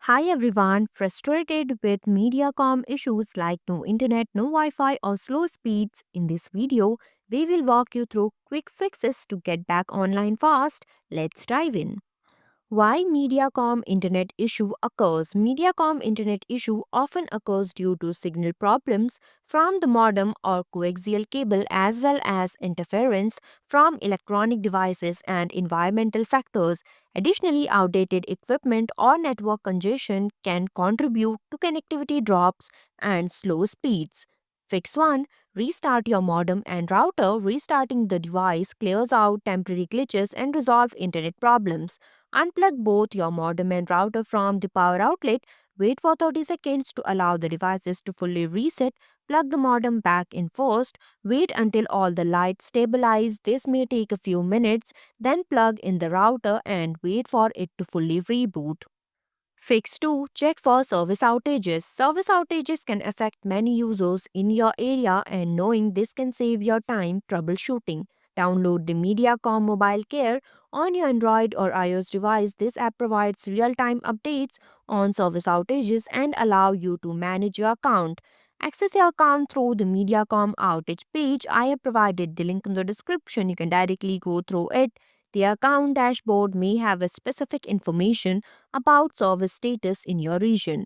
Hi everyone, frustrated with Mediacom issues like no internet, no Wi-Fi or slow speeds? In this video, we will walk you through quick fixes to get back online fast. Let's dive in. Why Mediacom internet issue occurs? Mediacom internet issue often occurs due to signal problems from the modem or coaxial cable as well as interference from electronic devices and environmental factors. Additionally, outdated equipment or network congestion can contribute to connectivity drops and slow speeds. Fix 1. Restart your modem and router. Restarting the device clears out temporary glitches and resolve internet problems. Unplug both your modem and router from the power outlet. Wait for 30 seconds to allow the devices to fully reset. Plug the modem back in first. Wait until all the lights stabilize. This may take a few minutes. Then plug in the router and wait for it to fully reboot. Fix 2. Check for service outages. Service outages can affect many users in your area, and knowing this can save your time troubleshooting. Download the Mediacom Mobile Care on your Android or iOS device. This app provides real-time updates on service outages and allow you to manage your account. Access your account through the Mediacom outage page. I have provided the link in the description. You can directly go through it. The account dashboard may have a specific information about service status in your region.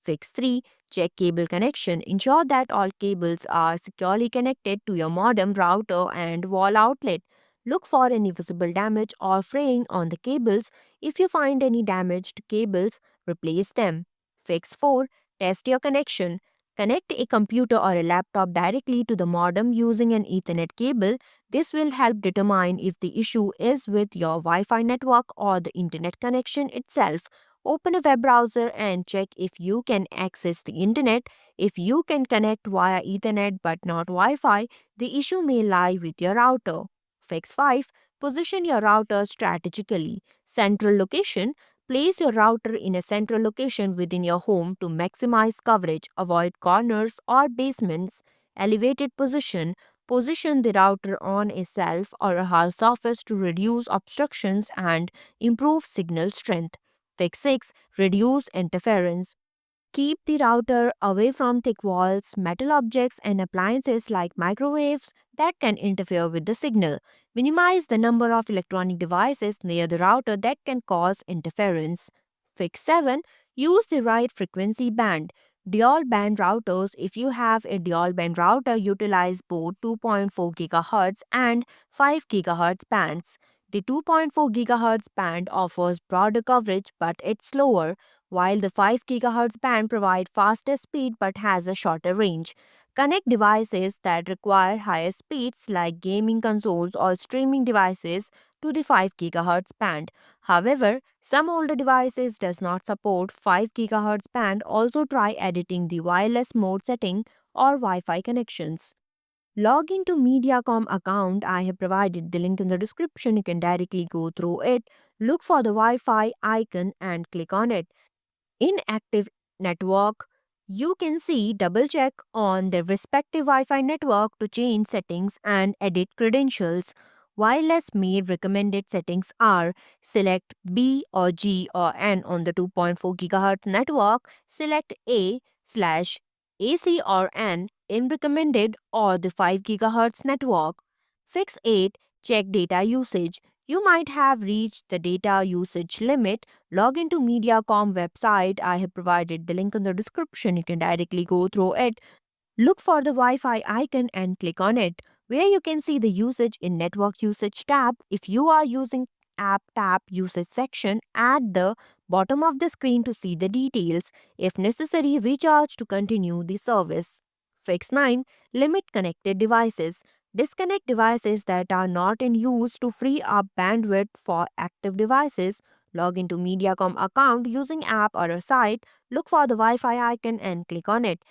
Fix 3. Check cable connection. Ensure that all cables are securely connected to your modem, router, and wall outlet. Look for any visible damage or fraying on the cables. If you find any damaged cables, replace them. Fix 4. Test your connection. Connect a computer or a laptop directly to the modem using an Ethernet cable. This will help determine if the issue is with your Wi Fi network or the internet connection itself. Open a web browser and check if you can access the internet. If you can connect via Ethernet but not Wi Fi, the issue may lie with your router. Fix 5. Position your router strategically. Central location. Place your router in a central location within your home to maximize coverage. Avoid corners or basements. Elevated position. Position the router on a shelf or a hard surface to reduce obstructions and improve signal strength. Fix 6. Reduce interference. Keep the router away from thick walls, metal objects, and appliances like microwaves that can interfere with the signal. Minimize the number of electronic devices near the router that can cause interference. Fix 7. Use the right frequency band. Dual band routers. If you have a dual band router, utilize both 2.4 GHz and 5 GHz bands. The 2.4 GHz band offers broader coverage but it's slower, while the 5 GHz band provides faster speed but has a shorter range. Connect devices that require higher speeds like gaming consoles or streaming devices to the 5 GHz band. However, some older devices does not support 5 GHz band. Also try editing the wireless mode setting or Wi-Fi connections. Log into Mediacom account. I have provided the link in the description. You can directly go through it. Look for the Wi-Fi icon and click on it. In active network, you can see double check on the respective Wi-Fi network to change settings and edit credentials. Wireless made recommended settings are select B or G or N on the 2.4 GHz network, select A slash AC or N in recommended or the 5 GHz network. Fix 8. Check data usage. You might have reached the data usage limit. Log into Mediacom website. I have provided the link in the description. You can directly go through it. Look for the Wi-Fi icon and click on it, where you can see the usage in network usage tab. If you are using app tab usage section at the bottom of the screen to see the details. If necessary, recharge to continue the service. Fix 9. Limit connected devices. Disconnect devices that are not in use to free up bandwidth for active devices. Log into Mediacom account using app or a site. Look for the Wi-Fi icon and click on it.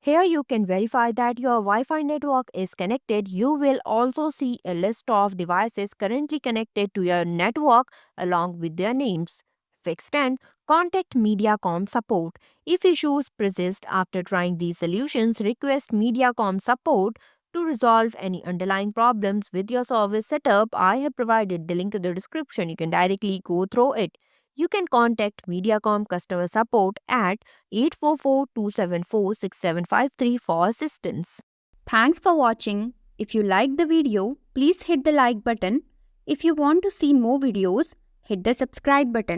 Here you can verify that your Wi-Fi network is connected. You will also see a list of devices currently connected to your network along with their names. Fix 10. Contact Mediacom support. If issues persist after trying these solutions, request Mediacom support to resolve any underlying problems with your service setup. I have provided the link in the description. You can directly go through it. you can contact Mediacom customer support at 844-274-6753 for assistance. Thanks for watching. If you liked the video, please hit the like button. If you want to see more videos, hit the subscribe button.